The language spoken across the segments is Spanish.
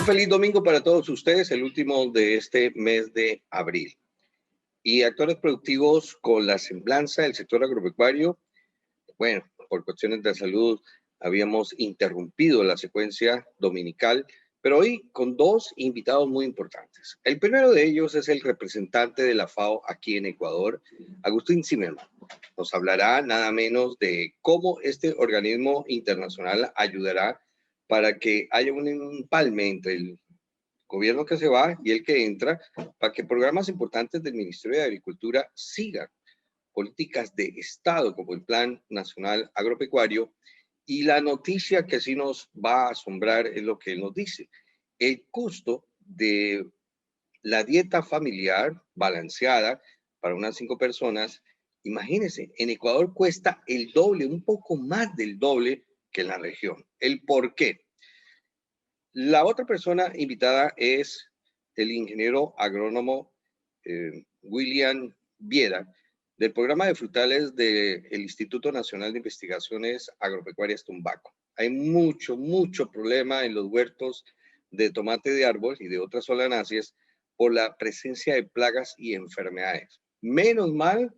feliz domingo para todos ustedes, el último de este mes de abril. Y actores productivos con la semblanza del sector agropecuario. Bueno, por cuestiones de salud habíamos interrumpido la secuencia dominical, pero hoy con dos invitados muy importantes. El primero de ellos es el representante de la FAO aquí en Ecuador, Agustín Zimmermann. Nos hablará nada menos de cómo este organismo internacional ayudará para que haya un empalme entre el gobierno que se va y el que entra, para que programas importantes del Ministerio de Agricultura sigan políticas de Estado como el Plan Nacional Agropecuario. Y la noticia que sí nos va a asombrar es lo que él nos dice. El costo de la dieta familiar balanceada para unas 5 personas, imagínense, en Ecuador cuesta el doble, un poco más del doble que en la región. ¿El por qué? La otra persona invitada es el ingeniero agrónomo William Viera, del programa de frutales del Instituto Nacional de Investigaciones Agropecuarias Tumbaco. Hay mucho problema en los huertos de tomate de árbol y de otras solanáceas por la presencia de plagas y enfermedades. Menos mal,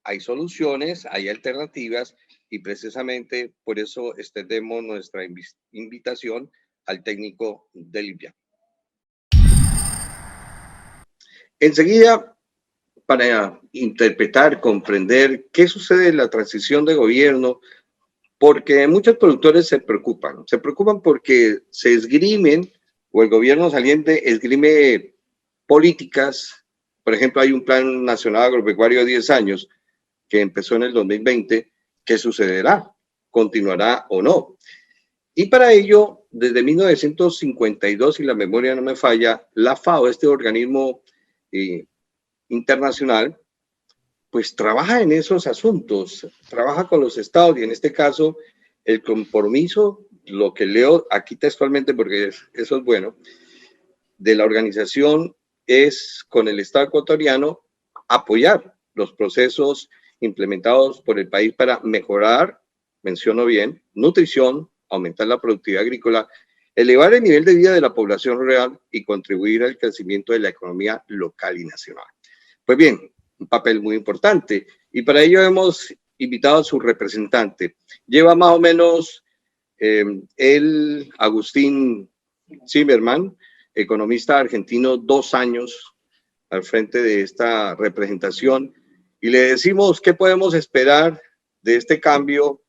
hay soluciones, hay alternativas y precisamente por eso extendemos nuestra invitación al técnico del INVIA. Enseguida, para interpretar, comprender qué sucede en la transición de gobierno, porque muchos productores se preocupan porque se esgrimen o el gobierno saliente esgrime políticas. Por ejemplo, hay un Plan Nacional Agropecuario de 10 años que empezó en el 2020. ¿Qué sucederá? ¿Continuará o no? Y para ello, desde 1952, si la memoria no me falla, la FAO, este organismo internacional, pues trabaja en esos asuntos, trabaja con los estados y en este caso el compromiso, lo que leo aquí textualmente porque eso es bueno, de la organización es con el estado ecuatoriano apoyar los procesos implementados por el país para mejorar, menciono bien, nutrición, aumentar la productividad agrícola, elevar el nivel de vida de la población rural y contribuir al crecimiento de la economía local y nacional. Pues bien, un papel muy importante y para ello hemos invitado a su representante. Lleva más o menos Agustín Zimmermann, economista argentino, 2 años al frente de esta representación y le decimos qué podemos esperar de este cambio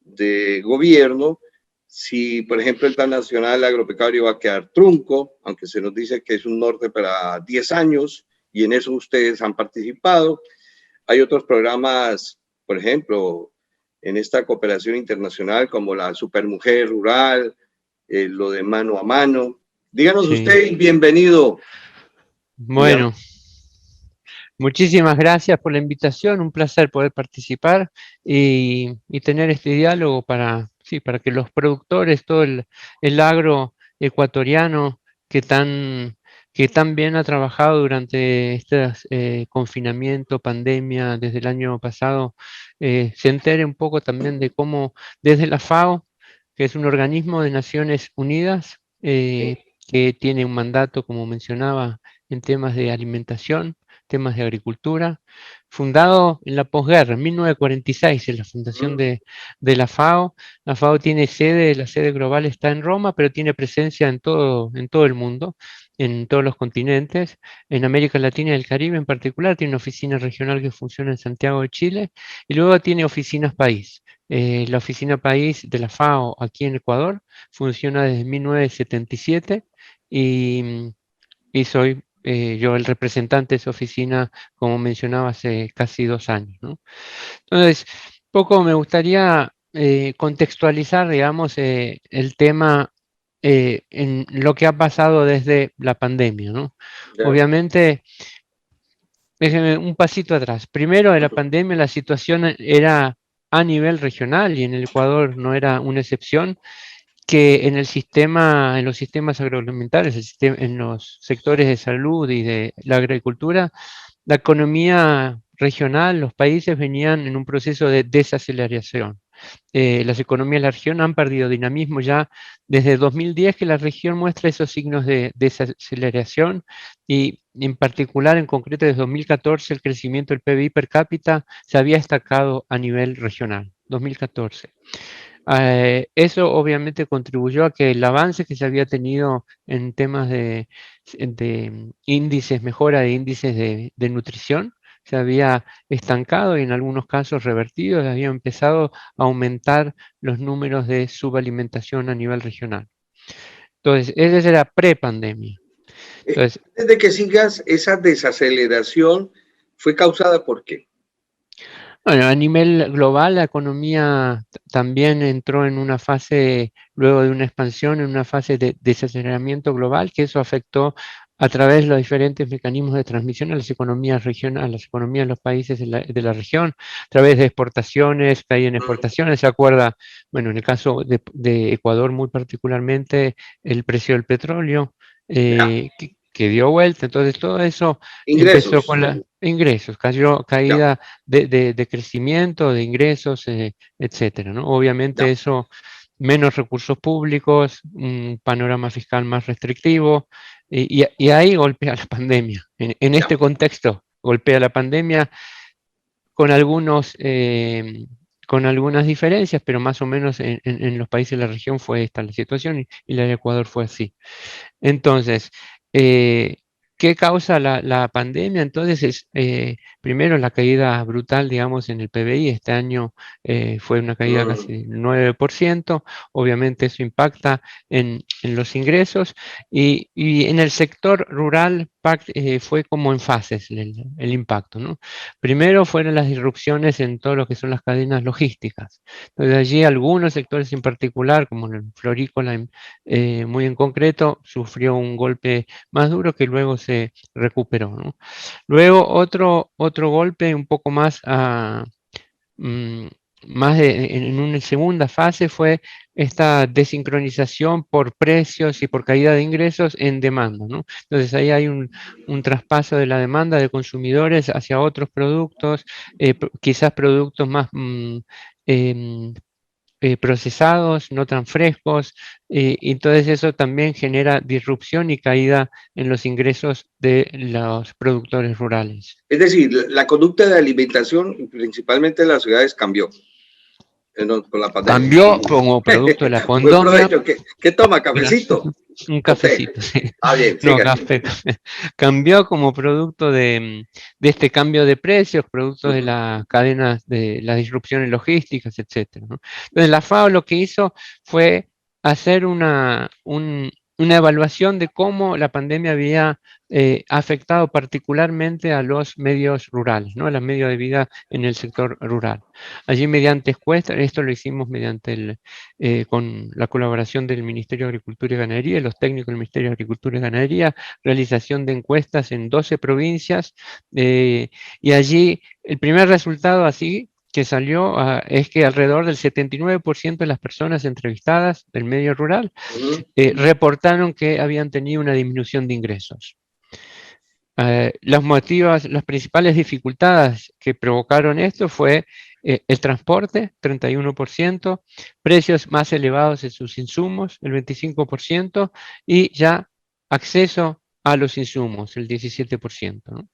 de gobierno, si por ejemplo el Plan Nacional Agropecuario va a quedar trunco, aunque se nos dice que es un norte para 10 años y en eso ustedes han participado. Hay otros programas, por ejemplo, en esta cooperación internacional como la Supermujer Rural, lo de Mano a Mano. Díganos usted, bienvenido. Bueno, muchísimas gracias por la invitación, un placer poder participar y tener este diálogo para que los productores, todo el agro ecuatoriano que tan bien ha trabajado durante este confinamiento, pandemia, desde el año pasado, se entere un poco también de cómo desde la FAO, que es un organismo de Naciones Unidas, que tiene un mandato, como mencionaba, en temas de alimentación, temas de agricultura, fundado en la posguerra, en 1946, es la fundación de la FAO. La FAO tiene sede, la sede global está en Roma, pero tiene presencia en todo el mundo, en todos los continentes. En América Latina y el Caribe en particular, tiene una oficina regional que funciona en Santiago de Chile, y luego tiene oficinas país. La oficina país de la FAO aquí en Ecuador funciona desde 1977 y soy yo el representante de esa oficina, como mencionaba, hace casi 2 años, ¿no? Entonces, poco me gustaría contextualizar, digamos, el tema en lo que ha pasado desde la pandemia, ¿no? Obviamente, déjenme un pasito atrás. Primero, de la pandemia, la situación era a nivel regional y en el Ecuador no era una excepción, que en los sistemas agroalimentarios, en los sectores de salud y de la agricultura, la economía regional, los países venían en un proceso de desaceleración. las economías de la región han perdido dinamismo ya desde 2010, que la región muestra esos signos de desaceleración, y en particular, en concreto, desde 2014, el crecimiento del PBI per cápita se había estancado a nivel regional, 2014. Eso obviamente contribuyó a que el avance que se había tenido en temas de índices, mejora de índices de nutrición, se había estancado y en algunos casos revertido, había empezado a aumentar los números de subalimentación a nivel regional. Entonces, esa era pre-pandemia. Entonces, Antes de que sigas, esa desaceleración fue causada por qué. bueno, a nivel global, la economía también entró en una fase, luego de una expansión, en una fase de desaceleramiento global, que eso afectó a través de los diferentes mecanismos de transmisión a las economías regionales, a las economías de los países de la región, a través de exportaciones, caída en exportaciones. Se acuerda, bueno, en el caso de Ecuador muy particularmente, el precio del petróleo, que dio vuelta. Entonces, todo eso empezó Ingresos. con los ingresos, cayó, Ya, caída de crecimiento, de ingresos, etcétera, ¿no? Obviamente ya. eso, menos recursos públicos, un panorama fiscal más restrictivo, y ahí golpea la pandemia. En Ya. este contexto, golpea la pandemia con algunos, con algunas diferencias, pero más o menos en los países de la región fue esta la situación, y la de Ecuador fue así. Entonces, eh, ¿qué causa la pandemia? Entonces, primero la caída brutal, digamos, en el PBI. Este año fue una caída casi del 9%. Obviamente eso impacta en los ingresos, y en el sector rural fue como en fases el impacto, ¿no? Primero fueron las disrupciones en todo lo que son las cadenas logísticas. Entonces, allí algunos sectores en particular, como el florícola, muy en concreto, sufrió un golpe más duro que luego se recuperó, ¿no? Luego otro golpe un poco más, mm, en una segunda fase, fue esta desincronización por precios y por caída de ingresos en demanda, ¿no? Entonces ahí hay un traspaso de la demanda de consumidores hacia otros productos, quizás productos más em, procesados, no tan frescos, y entonces eso también genera disrupción y caída en los ingresos de los productores rurales. Es decir, la conducta de alimentación, principalmente en las ciudades, cambió con la pandemia. Cambió como producto de la Buen pandemia. provecho. ¿Qué toma? Gracias. ¿Cafecito? Un ¿O té? cafecito, sí. Ah, bien, No, siga. café. Cambió como producto de este cambio de precios, producto de las cadenas, de las disrupciones logísticas, etcétera, ¿no? Entonces, la FAO lo que hizo fue hacer una evaluación de cómo la pandemia había afectado particularmente a los medios rurales, ¿no? A los medios de vida en el sector rural. Allí, mediante encuestas, esto lo hicimos con la colaboración del Ministerio de Agricultura y Ganadería, y los técnicos del Ministerio de Agricultura y Ganadería, realización de encuestas en 12 provincias, y allí el primer resultado así que salió es que alrededor del 79% de las personas entrevistadas del medio rural reportaron que habían tenido una disminución de ingresos. Las principales dificultades que provocaron esto fue el transporte, 31%, precios más elevados en sus insumos, el 25%, y ya acceso a los insumos, el 17%, ¿no?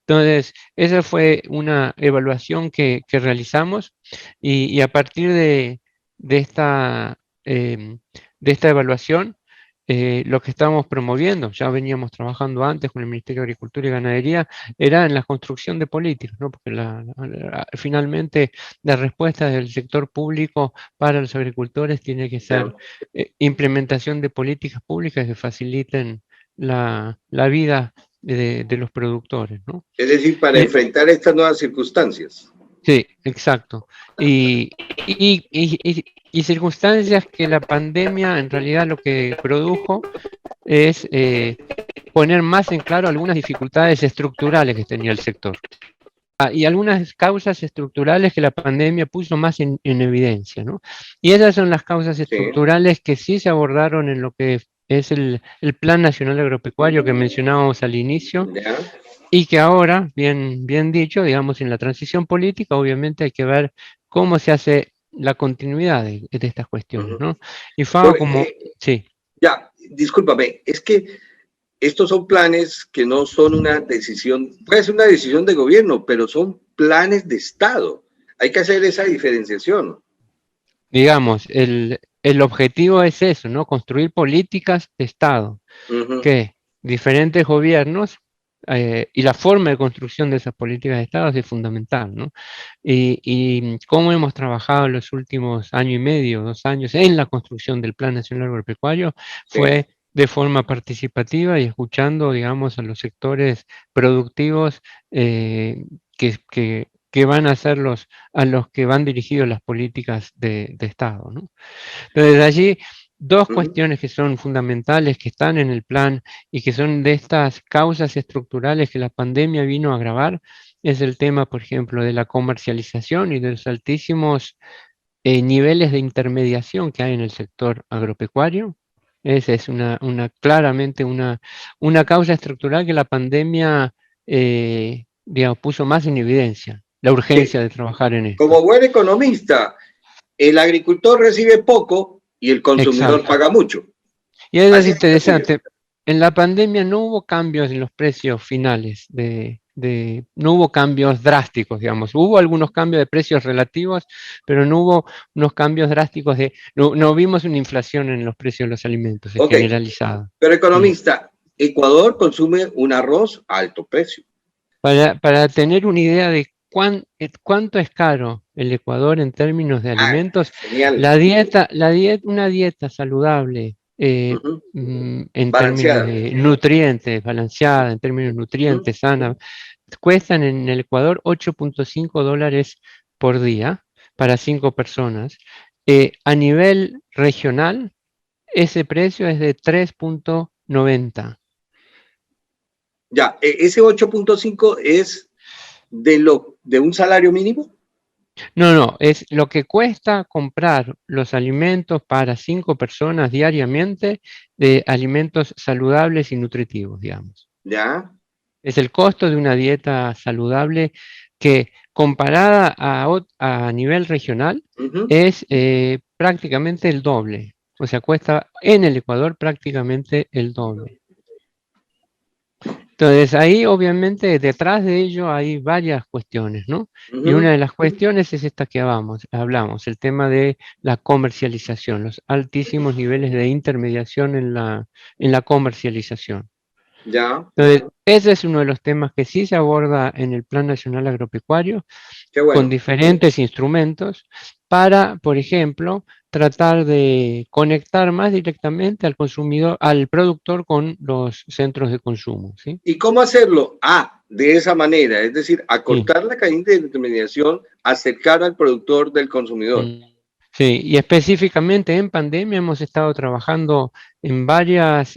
Entonces, esa fue una evaluación que realizamos, y a partir de esta, de esta evaluación, lo que estábamos promoviendo, ya veníamos trabajando antes con el Ministerio de Agricultura y Ganadería, era en la construcción de políticas, ¿no? Porque finalmente la respuesta del sector público para los agricultores tiene que ser implementación de políticas públicas que faciliten la vida de los productores, ¿no? Es decir, para enfrentar estas nuevas circunstancias. Sí, exacto. Y circunstancias que la pandemia en realidad lo que produjo es poner más en claro algunas dificultades estructurales que tenía el sector. Y algunas causas estructurales que la pandemia puso más en evidencia, ¿no? Y esas son las causas estructurales que sí se abordaron en lo que es el Plan Nacional Agropecuario que mencionábamos al inicio, y que ahora, bien dicho, digamos, en la transición política, obviamente hay que ver cómo se hace la continuidad de estas cuestiones, ¿no? Y Por- FAO como, sí. ya, discúlpame, es que estos son planes que no son una decisión, puede ser una decisión de gobierno, pero son planes de Estado. Hay que hacer esa diferenciación. Digamos, el objetivo es eso, ¿no? Construir políticas de Estado, Ujú, que diferentes gobiernos y la forma de construcción de esas políticas de Estado es fundamental, ¿no? Y cómo hemos trabajado los últimos año y medio, 2 años en la construcción del Plan Nacional Agropecuario sí. fue de forma participativa y escuchando, digamos, a los sectores productivos que van a ser a los que van dirigidos las políticas de Estado, ¿no? Entonces, allí dos Ujú, cuestiones que son fundamentales, que están en el plan y que son de estas causas estructurales que la pandemia vino a agravar, es el tema, por ejemplo, de la comercialización y de los altísimos niveles de intermediación que hay en el sector agropecuario. Esa es claramente una causa estructural que la pandemia, digamos, puso más en evidencia, la urgencia sí. de trabajar en esto. Como buen economista, el agricultor recibe poco y el consumidor Exacto. paga mucho. Y es Así es sencillo. interesante, en la pandemia no hubo cambios en los precios finales, no hubo cambios drásticos, digamos. Hubo algunos cambios de precios relativos, pero no hubo unos cambios drásticos no vimos una inflación en los precios de los alimentos, Ok, generalizada. pero Mm. economista, Ecuador consume un arroz a alto precio. Para tener una idea de cuánto es caro el Ecuador en términos de Ah, alimentos, genial. una dieta saludable Ujú. en términos Balanceada. de nutrientes, balanceada, en términos de Ujú. nutrientes, sana, cuestan en el Ecuador $8.5 por día para 5 personas. A nivel regional, ese precio es de 3.90. Ya, ese 8.5 es de un salario mínimo. No, no, es lo que cuesta comprar los alimentos para 5 personas diariamente de alimentos saludables y nutritivos, digamos. Ya. Es el costo de una dieta saludable que comparada a nivel regional Ujú. es prácticamente el doble. O sea, cuesta en el Ecuador prácticamente el doble. Entonces, ahí obviamente detrás de ello hay varias cuestiones, ¿no? Y una Ujú. de las cuestiones es esta que hablamos, el tema de la comercialización, los altísimos niveles de intermediación en la comercialización. Ya. Entonces, ese es uno de los temas que sí se aborda en el Plan Nacional Agropecuario, Qué con bueno. diferentes instrumentos para, por ejemplo, tratar de conectar más directamente al consumidor, al productor con los centros de consumo, ¿sí? ¿Y cómo hacerlo? Ah, de esa manera, es decir, Sí. acortar la cadena de intermediación, acercar al productor del consumidor. Sí, y específicamente en pandemia hemos estado trabajando en varias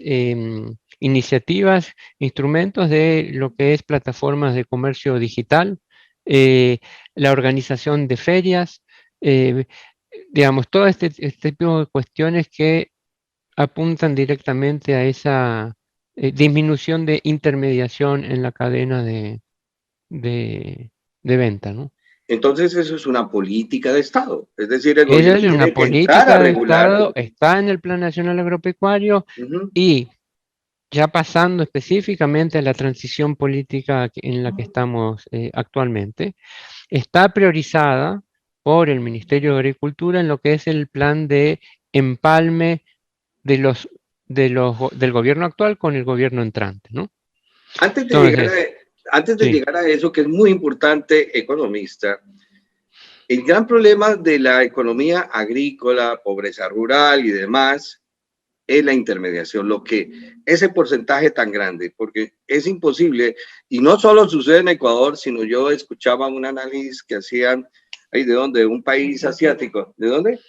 iniciativas, instrumentos de lo que es plataformas de comercio digital, eh, la organización de ferias, eh, digamos, todo este tipo de cuestiones que apuntan directamente a esa disminución de intermediación en la cadena de, de venta, ¿no? Entonces, eso es una política de Estado. Es decir, el Esa gobierno es una tiene que entrar a política de regular. Estado, está en el Plan Nacional Agropecuario Ujú. y ya pasando específicamente a la transición política en la que estamos actualmente, está priorizada por el Ministerio de Agricultura en lo que es el plan de empalme de del gobierno actual con el gobierno entrante, ¿no? Antes de llegar Entonces, antes de sí. llegar a eso, que es muy importante, economista, el gran problema de la economía agrícola, pobreza rural y demás, es la intermediación, lo que ese porcentaje tan grande, porque es imposible, y no solo sucede en Ecuador, sino yo escuchaba un análisis que hacían, ¿de dónde? Un país asiático, ¿de dónde?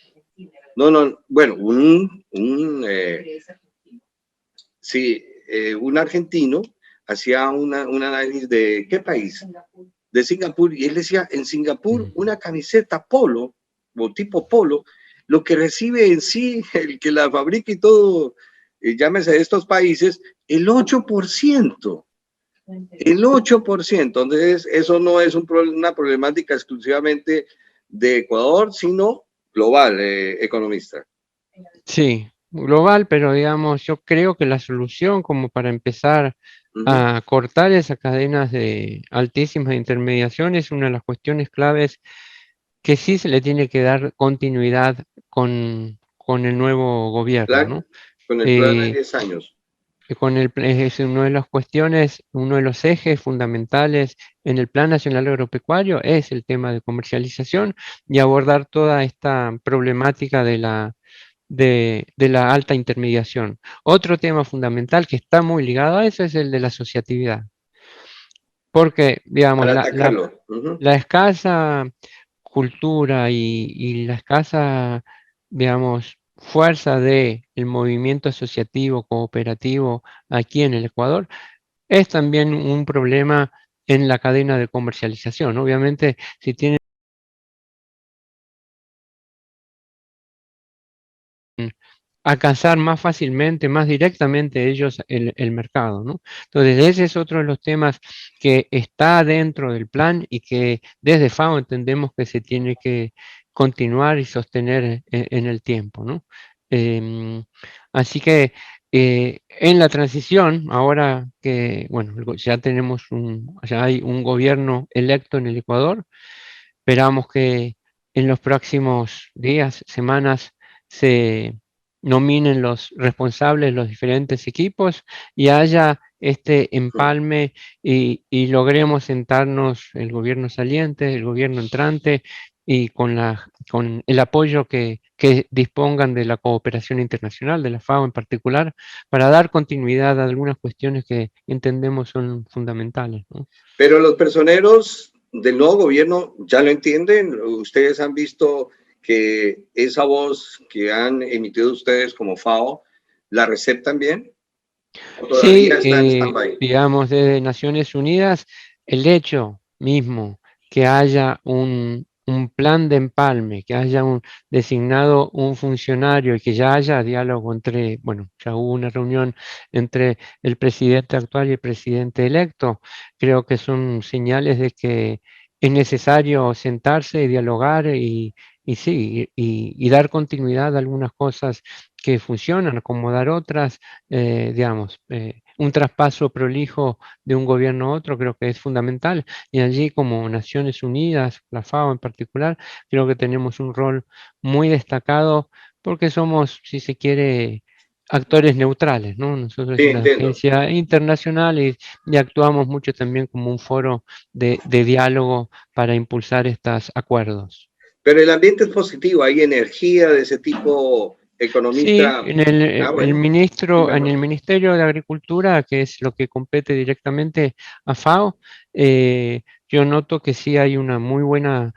No, no, bueno, sí, un argentino hacía un análisis de, ¿qué país? De Singapur, y él decía, en Singapur, una camiseta polo, o tipo polo, lo que recibe en sí, el que la fabrica y todo, llámese de estos países, el 8%. El 8%. Entonces, eso no es una problemática exclusivamente de Ecuador, sino global, economista. Sí, global, pero digamos, yo creo que la solución como para empezar a cortar esas cadenas de altísimas intermediaciones es una de las cuestiones claves que sí se le tiene que dar continuidad con el nuevo gobierno, Plan, ¿no? con el plan de Eh, 10 años. es una de las cuestiones, uno de los ejes fundamentales en el Plan Nacional Agropecuario es el tema de comercialización y abordar toda esta problemática de la alta intermediación. Otro tema fundamental que está muy ligado a eso es el de la asociatividad, porque, digamos, Para atacarlo. la escasa cultura y la escasa, digamos, fuerza del movimiento asociativo, cooperativo aquí en el Ecuador, es también un problema en la cadena de comercialización. Obviamente, si tienen alcanzar más fácilmente, más directamente ellos el mercado, ¿no? Entonces, ese es otro de los temas que está dentro del plan y que desde FAO entendemos que se tiene que continuar y sostener en el tiempo, ¿no? Así que en la transición, ahora que, bueno, ya ya hay un gobierno electo en el Ecuador, esperamos que en los próximos días, semanas, se nominen los responsables de los diferentes equipos y haya este empalme y logremos sentarnos el gobierno saliente, el gobierno entrante y con el apoyo que dispongan de la cooperación internacional, de la FAO en particular, para dar continuidad a algunas cuestiones que entendemos son fundamentales, ¿no? Pero los personeros del nuevo gobierno ya lo entienden. Ustedes han visto que esa voz que han emitido ustedes como FAO, ¿la receptan bien? ¿O todavía Sí, está en stand-by? digamos, desde Naciones Unidas, el hecho mismo que haya un plan de empalme, que haya designado un funcionario y que ya haya diálogo entre, bueno, ya hubo una reunión entre el presidente actual y el presidente electo, creo que son señales de que es necesario sentarse y dialogar y sí, y dar continuidad a algunas cosas que funcionan, acomodar otras digamos, un traspaso prolijo de un gobierno a otro creo que es fundamental y allí como Naciones Unidas, la FAO en particular, creo que tenemos un rol muy destacado porque somos, si se quiere, actores neutrales, ¿no? Nosotros Sí, es una entiendo. agencia internacional y actuamos mucho también como un foro de diálogo para impulsar estos acuerdos. Pero el ambiente es positivo, hay energía de ese tipo Sí, economista. Ah, bueno, en el mejor. Ministerio de Agricultura, que es lo que compete directamente a FAO, yo noto que sí hay una muy buena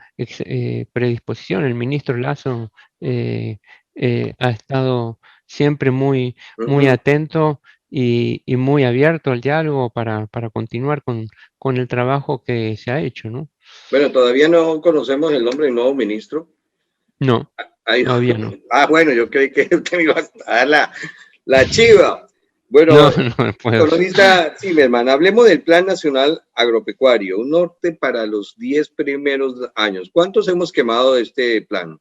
predisposición. El ministro Lazo ha estado siempre muy atento y muy abierto al diálogo para continuar con el trabajo que se ha hecho, ¿no? Bueno, todavía no conocemos el nombre del nuevo ministro. No, Ahí- todavía no. bueno, yo creí que usted me iba a dar la chiva. Bueno, No, no puedo. economista Zimmerman, hablemos del Plan Nacional Agropecuario, un norte para los 10 primeros años. ¿Cuántos hemos quemado de este plan?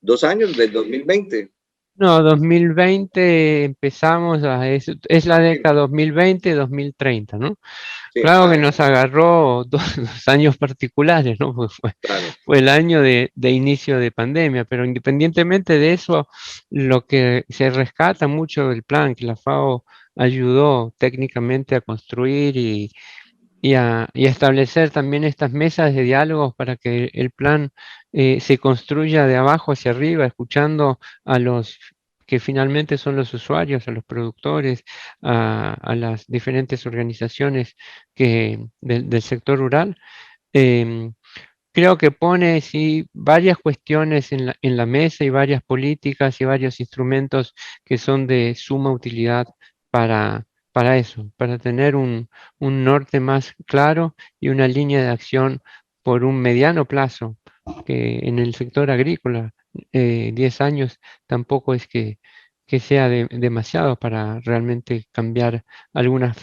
2 años del 2020. No, 2020 empezamos, es la Sí, década 2020-2030, ¿no? sí, Claro que nos agarró dos años particulares, ¿no? Porque claro. fue el año de inicio de pandemia, pero independientemente de eso, lo que se rescata mucho del plan que la FAO ayudó técnicamente a construir y a establecer también estas mesas de diálogos para que el plan se construya de abajo hacia arriba, escuchando a los que finalmente son los usuarios, a los productores, a las diferentes organizaciones del sector rural. Em, Creo que pone sí, varias cuestiones en la mesa y varias políticas y varios instrumentos que son de suma utilidad para eso, para tener un norte más claro y una línea de acción por un mediano plazo, que en el sector agrícola 10 años tampoco es que sea demasiado para realmente cambiar algunas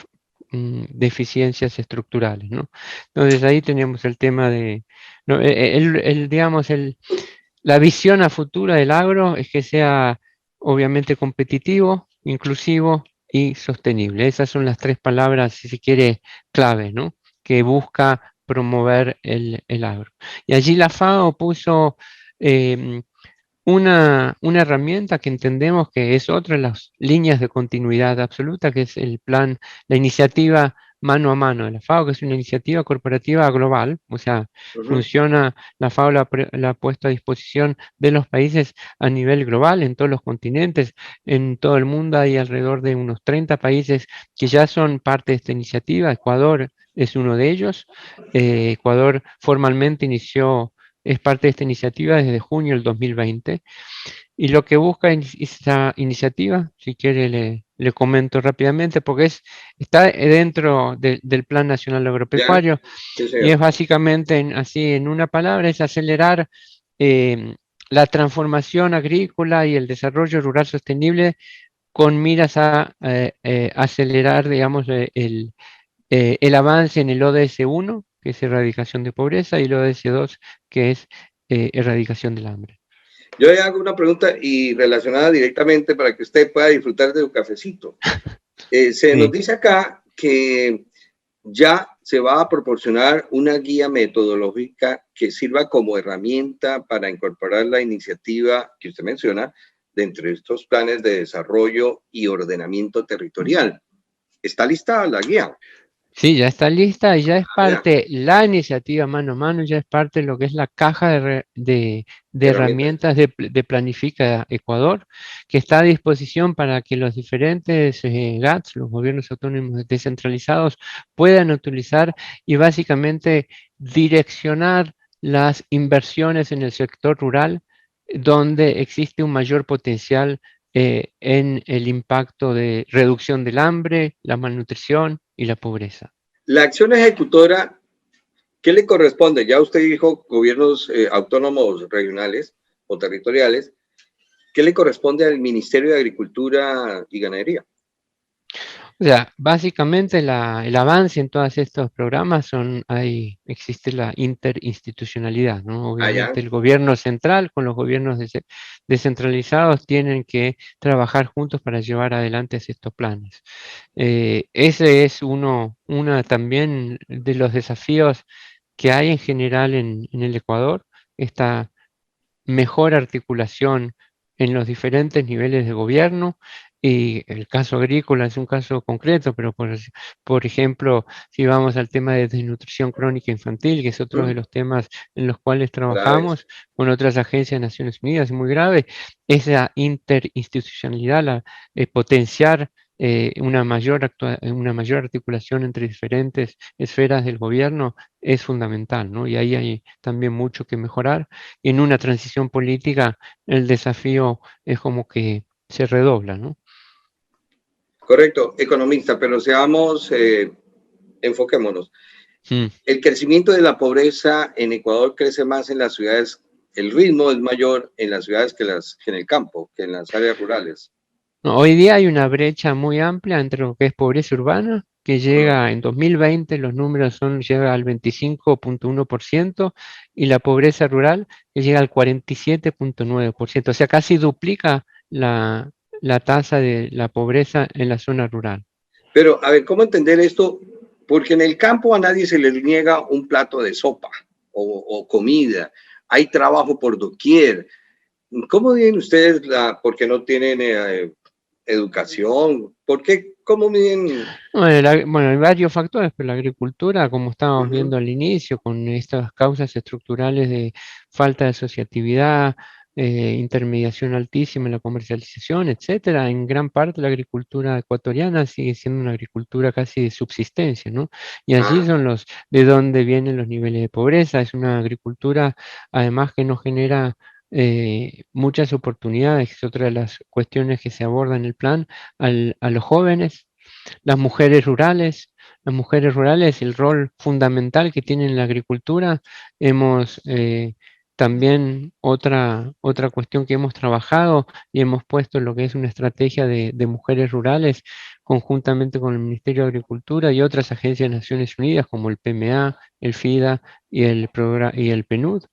deficiencias estructurales, ¿no? Entonces ahí tenemos el tema de no, digamos, la visión a futuro del agro es que sea obviamente competitivo, inclusivo y sostenible. Esas son las tres palabras, si se quiere, clave, ¿no? Que busca promover el agro. Y allí la FAO puso em, una herramienta que entendemos que es otra de las líneas de continuidad absoluta, que es el plan, la iniciativa mano a mano de la FAO, que es una iniciativa corporativa global, o sea, Ujú. funciona, la FAO la ha puesto a disposición de los países a nivel global, en todos los continentes, en todo el mundo hay alrededor de unos 30 países que ya son parte de esta iniciativa. Ecuador es uno de ellos. Ecuador formalmente inició, es parte de esta iniciativa desde junio del 2020, y lo que busca esta iniciativa, si quiere le comento rápidamente, porque está dentro del Plan Nacional ¿Ya? Agropecuario, Sí, y es señor. básicamente, así en una palabra, es acelerar eh, la transformación agrícola y el desarrollo rural sostenible con miras a acelerar, digamos, el avance en el ODS 1, que es erradicación de pobreza, y el ODS 2, que es erradicación del hambre. Yo le hago una pregunta y relacionada directamente para que usted pueda disfrutar de su cafecito. Se nos Sí. dice acá que ya se va a proporcionar una guía metodológica que sirva como herramienta para incorporar la iniciativa que usted menciona dentro de estos planes de desarrollo y ordenamiento territorial. ¿Está lista la guía? Sí, ya está lista y ya es Ah, ya, parte, la iniciativa mano a mano ya es parte de lo que es la caja de herramientas. herramientas de Planifica Ecuador, que está a disposición para que los diferentes GATS, los gobiernos autónomos descentralizados, puedan utilizar y básicamente direccionar las inversiones en el sector rural, donde existe un mayor potencial en el impacto de reducción del hambre, la malnutrición y la pobreza. La acción ejecutora, ¿qué le corresponde? Ya usted dijo gobiernos autónomos regionales o territoriales. ¿Qué le corresponde al Ministerio de Agricultura y Ganadería? O sea, básicamente el avance en todos estos programas existe la interinstitucionalidad, ¿no? Allá, Obviamente el gobierno central con los gobiernos descentralizados tienen que trabajar juntos para llevar adelante estos planes. Ese es uno también de los desafíos que hay en general en el Ecuador, esta mejor articulación en los diferentes niveles de gobierno, y el caso agrícola es un caso concreto, pero por ejemplo, si vamos al tema de desnutrición crónica infantil, que es otro de los temas en los cuales graves. trabajamos con otras agencias de Naciones Unidas, es muy grave, esa interinstitucionalidad, potenciar una mayor articulación entre diferentes esferas del gobierno es fundamental, ¿no? Y ahí hay también mucho que mejorar. En una transición política el desafío es como que se redobla, ¿no? Correcto, economista, pero seamos, enfoquémonos. Mm. El crecimiento de la pobreza en Ecuador crece más en las ciudades, el ritmo es mayor en las ciudades que en el campo, que en las áreas rurales. No, hoy día hay una brecha muy amplia entre lo que es pobreza urbana, que Mm. llega en 2020, los números llega al 25,1%, y la pobreza rural, que llega al 47,9%, o sea, casi duplica la tasa de la pobreza en la zona rural. Pero, a ver, ¿cómo entender esto? Porque en el campo a nadie se le niega un plato de sopa o comida. Hay trabajo por doquier. ¿Cómo miden ustedes porque no tienen educación? ¿Por qué? ¿Cómo miden? Bueno, bueno, hay varios factores, pero la agricultura, como estábamos Ujú. viendo al inicio, con estas causas estructurales de falta de asociatividad, intermediación altísima en la comercialización, etcétera, en gran parte la agricultura ecuatoriana sigue siendo una agricultura casi de subsistencia, ¿no? Y allí Ah, son de donde vienen los niveles de pobreza. Es una agricultura, además, que no genera muchas oportunidades, es otra de las cuestiones que se aborda en el plan, a los jóvenes. Las mujeres rurales, el rol fundamental que tienen en la agricultura. Hemos también otra cuestión que hemos trabajado y hemos puesto en lo que es una estrategia de mujeres rurales conjuntamente con el Ministerio de Agricultura y otras agencias de Naciones Unidas como el PMA, el FIDA y el PNUD,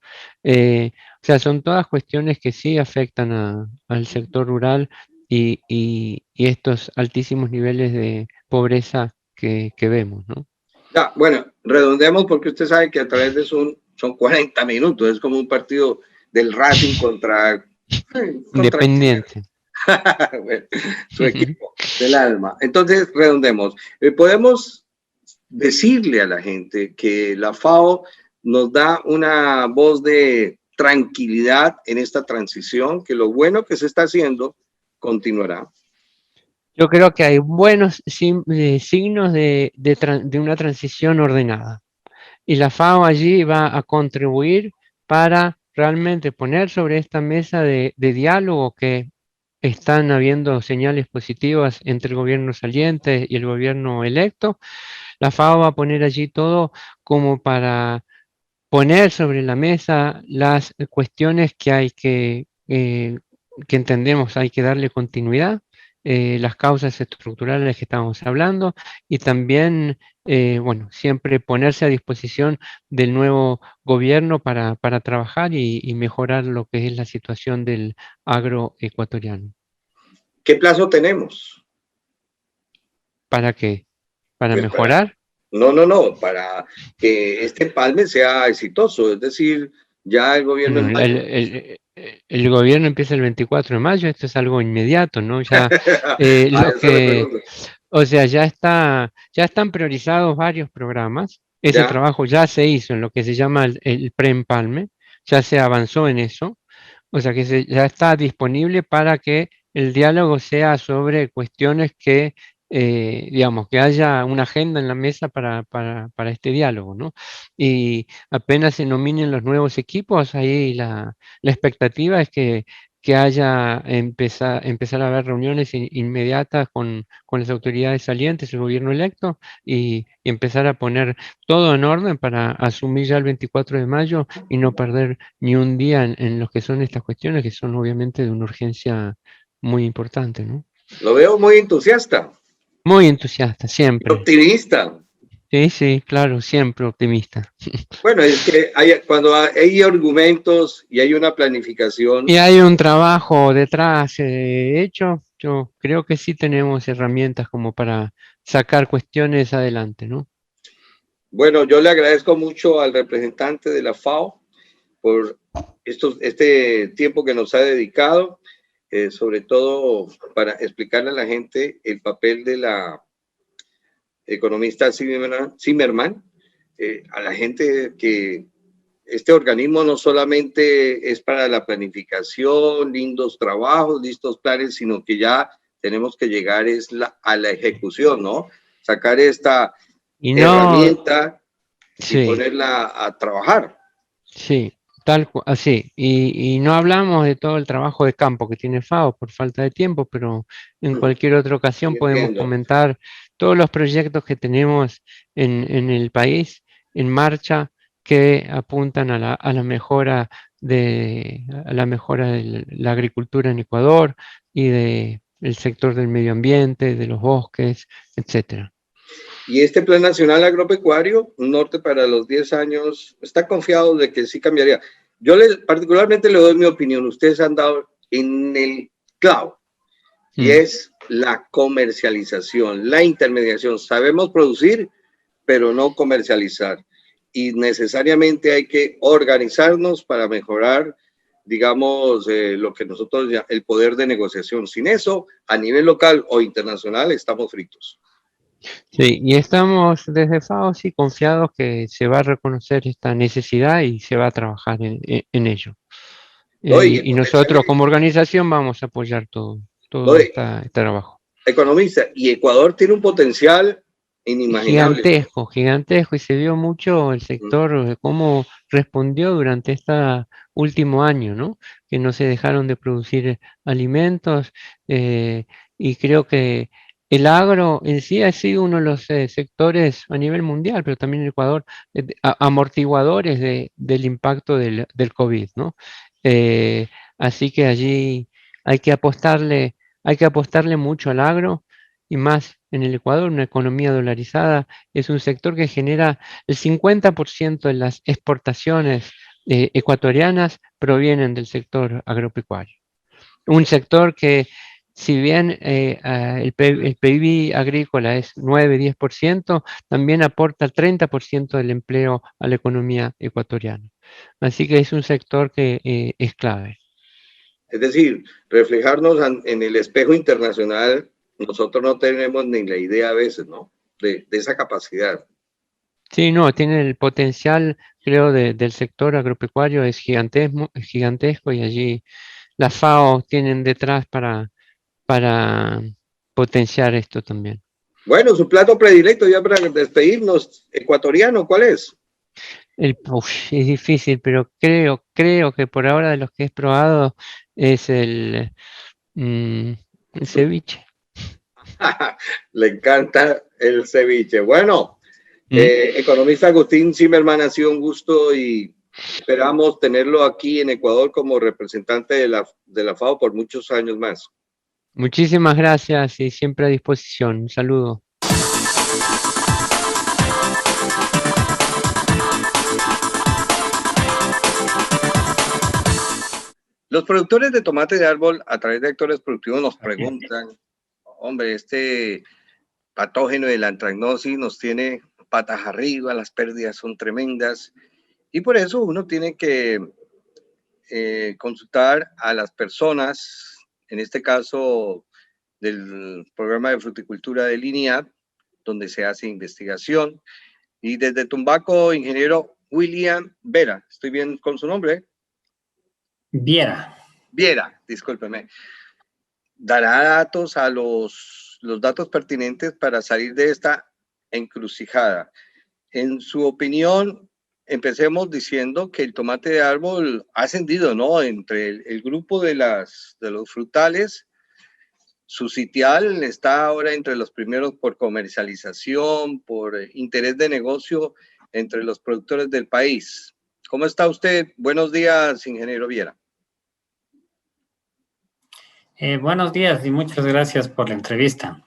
O sea, son todas cuestiones que sí afectan al sector rural y estos altísimos niveles de pobreza que vemos, ¿no? Ya, bueno, redondeamos porque usted sabe que a través de Zoom son 40 minutos, es como un partido del Racing contra Independiente. bueno, su equipo del alma. Entonces, redondemos. Podemos decirle a la gente que la FAO nos da una voz de tranquilidad en esta transición, que lo bueno que se está haciendo continuará. Yo creo que hay buenos signos de una transición ordenada. Y la FAO allí va a contribuir para realmente poner sobre esta mesa de diálogo que están habiendo señales positivas entre el gobierno saliente y el gobierno electo. La FAO va a poner allí todo como para poner sobre la mesa las cuestiones que hay que entendemos hay que darle continuidad, las causas estructurales que estamos hablando y también, bueno, siempre ponerse a disposición del nuevo gobierno para trabajar y mejorar lo que es la situación del agro ecuatoriano. ¿Qué plazo tenemos? ¿Para qué? ¿Para Pues para, mejorar? para que este empalme sea exitoso, es decir, ya el gobierno en Bueno, mayo. el gobierno empieza el 24 de mayo, esto es algo inmediato, ¿no? Ya A lo eso le que, pregunto. o sea, ya están priorizados varios programas. Ese Ya, trabajo ya se hizo en lo que se llama el preempalme, ya se avanzó en eso, o sea que ya está disponible para que el diálogo sea sobre cuestiones que, digamos, que haya una agenda en la mesa para este diálogo, ¿no? Y apenas se nominen los nuevos equipos, ahí la expectativa es que haya empezar a haber reuniones inmediatas con las autoridades salientes, el gobierno electo, y empezar a poner todo en orden para asumir ya el 24 de mayo y no perder ni un día en lo que son estas cuestiones, que son obviamente de una urgencia muy importante, ¿no? lo veo muy entusiasta Muy entusiasta, y siempre. optimista. Sí, sí, claro, siempre optimista. Bueno, es que cuando hay argumentos y hay una planificación, Y hay un trabajo detrás hecho, yo creo que sí tenemos herramientas como para sacar cuestiones adelante, ¿no? bueno, yo le agradezco mucho al representante de la FAO por este tiempo que nos ha dedicado, sobre todo para explicarle a la gente el papel de la economista Zimmerman, a la gente que este organismo no solamente es para la planificación, lindos trabajos, listos planes, sino que ya tenemos que llegar a la ejecución, ¿no? Sacar esta Y no, herramienta y sí, ponerla a trabajar. sí, así. Y no hablamos de todo el trabajo de campo que tiene FAO por falta de tiempo, pero en cualquier otra ocasión Sí, podemos entiendo. comentar todos los proyectos que tenemos en el país en marcha que apuntan a la mejora de la agricultura en Ecuador y de el sector del medio ambiente, de los bosques, etcétera. Y este Plan Nacional Agropecuario, un norte para los 10 años, está confiado de que sí cambiaría. Yo particularmente le doy mi opinión. Ustedes han dado en el clavo y Mm. es la comercialización, la intermediación. Sabemos producir, pero no comercializar. Y necesariamente hay que organizarnos para mejorar, digamos, lo que nosotros ya, el poder de negociación. Sin eso, a nivel local o internacional, estamos fritos. Sí, y estamos desde FAO sí confiados que se va a reconocer esta necesidad y se va a trabajar en ello. No, Y nosotros como organización vamos a apoyar no, todo este trabajo. economista, y Ecuador tiene un potencial inimaginable. Gigantesco, gigantesco, y se vio mucho el sector, cómo respondió durante este último año, ¿no? Que no se dejaron de producir alimentos, eh, y creo que el agro en sí ha sido uno de los sectores a nivel mundial, pero también en Ecuador, amortiguadores del impacto del COVID, ¿no? Eh, Así que allí hay que apostarle, hay que apostarle mucho al agro y más en el Ecuador, una economía dolarizada, es un sector que genera el 50% de las exportaciones ecuatorianas provienen del sector agropecuario. Un sector que, si bien el PIB agrícola es 9-10%, también aporta el 30% del empleo a la economía ecuatoriana. Así que es un sector que es clave. Es decir, reflejarnos en el espejo internacional, nosotros no tenemos ni la idea a veces, ¿no? De esa capacidad. Sí, no, tiene el potencial, creo, del sector agropecuario es gigantesco y allí la FAO tienen detrás para potenciar esto también. Bueno, su plato predilecto ya para despedirnos, ecuatoriano, ¿cuál es? Es difícil, pero creo que por ahora de los que he probado es mm, el ceviche. Le encanta el ceviche. Bueno, ¿Mm? economista Agustín Zimmerman, ha sido un gusto y esperamos tenerlo aquí en Ecuador como representante de la FAO por muchos años más. Muchísimas gracias y siempre a disposición. Un saludo. Los productores de tomate de árbol a través de actores productivos nos preguntan, hombre, este patógeno de la antracnosis nos tiene patas arriba, las pérdidas son tremendas y por eso uno tiene que consultar a las personas, en este caso del programa de fruticultura del INIAP, donde se hace investigación. Y desde Tumbaco, ingeniero William Vera, ¿estoy bien con su nombre? Viera. Viera, discúlpeme. Dará datos a los datos pertinentes para salir de esta encrucijada. En su opinión, empecemos diciendo que el tomate de árbol ha ascendido, ¿no? Entre el grupo de los frutales, su sitial está ahora entre los primeros por comercialización, por interés de negocio entre los productores del país. ¿Cómo está usted? Buenos días, ingeniero Viera. Buenos días y muchas gracias por la entrevista.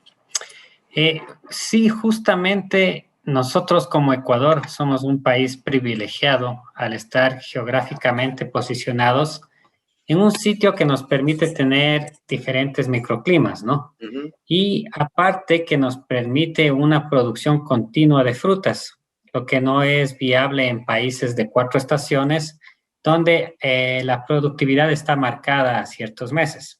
Sí, justamente nosotros como Ecuador somos un país privilegiado al estar geográficamente posicionados en un sitio que nos permite tener diferentes microclimas, ¿no? Y aparte que nos permite una producción continua de frutas, lo que no es viable en países de 4 estaciones, donde la productividad está marcada a ciertos meses.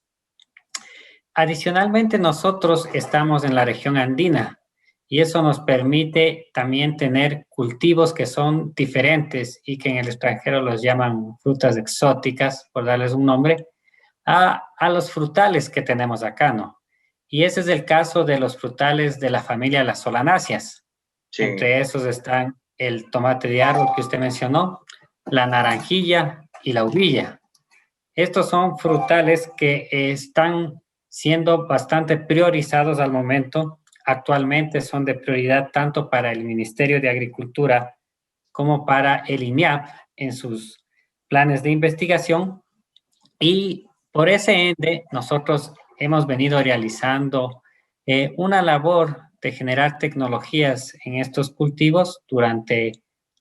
Adicionalmente, nosotros estamos en la región andina y eso nos permite también tener cultivos que son diferentes y que en el extranjero los llaman frutas exóticas, por darles un nombre, a los frutales que tenemos acá, ¿no? Y ese es el caso de los frutales de la familia las solanáceas. Sí. Entre esos están el tomate de árbol que usted mencionó, la naranjilla y la uvilla. Estos son frutales que están siendo bastante priorizados al momento. Actualmente son de prioridad tanto para el Ministerio de Agricultura como para el INIAP en sus planes de investigación. Y por ese ende, nosotros hemos venido realizando una labor de generar tecnologías en estos cultivos durante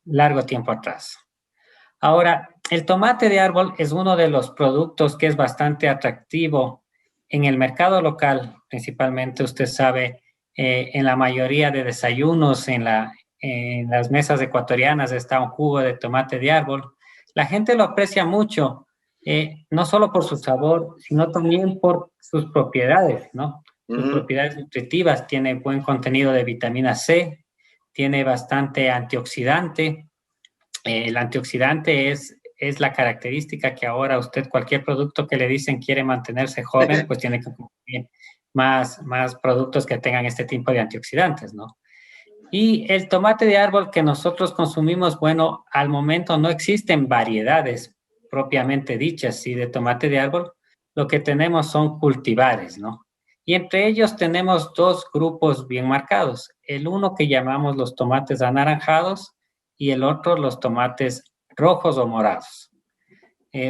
largo tiempo atrás. Ahora, el tomate de árbol es uno de los productos que es bastante atractivo en el mercado local, principalmente usted sabe, en la mayoría de desayunos, en las mesas ecuatorianas está un jugo de tomate de árbol. La gente lo aprecia mucho, no solo por su sabor, sino también por sus propiedades, ¿no? Sus propiedades nutritivas, tiene buen contenido de vitamina C, tiene bastante antioxidante. El antioxidante es la característica que ahora usted, cualquier producto que le dicen quiere mantenerse joven, pues tiene que consumir más productos que tengan este tipo de antioxidantes, ¿no? Y el tomate de árbol que nosotros consumimos, bueno, al momento no existen variedades propiamente dichas, ¿sí? De tomate de árbol, lo que tenemos son cultivares, ¿no? Y entre ellos tenemos dos grupos bien marcados. El uno que llamamos los tomates anaranjados y el otro los tomates rojos o morados.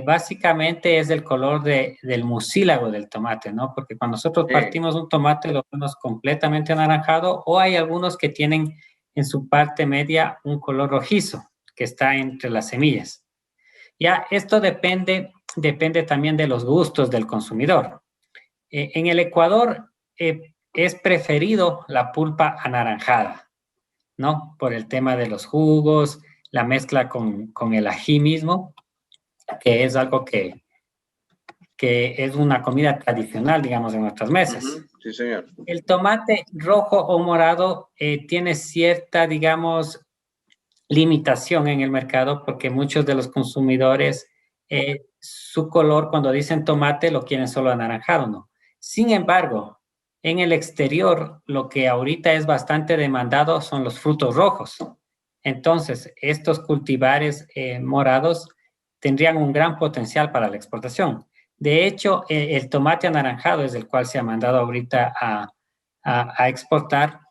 Básicamente es el color del mucílago del tomate, ¿no? Porque cuando nosotros partimos un tomate lo vemos completamente anaranjado o hay algunos que tienen en su parte media un color rojizo que está entre las semillas. Ya, esto depende también de los gustos del consumidor. En el Ecuador es preferido la pulpa anaranjada, ¿no? Por el tema de los jugos, la mezcla con el ají mismo, que es algo que es una comida tradicional, digamos, en nuestras mesas. Sí, señor. El tomate rojo o morado tiene cierta, digamos, limitación en el mercado porque muchos de los consumidores, su color, cuando dicen tomate, lo quieren solo anaranjado, ¿no? Sin embargo, en el exterior, lo que ahorita es bastante demandado son los frutos rojos. Entonces, estos cultivares morados tendrían un gran potencial para la exportación. De hecho, el tomate anaranjado es el cual se ha mandado ahorita a exportar,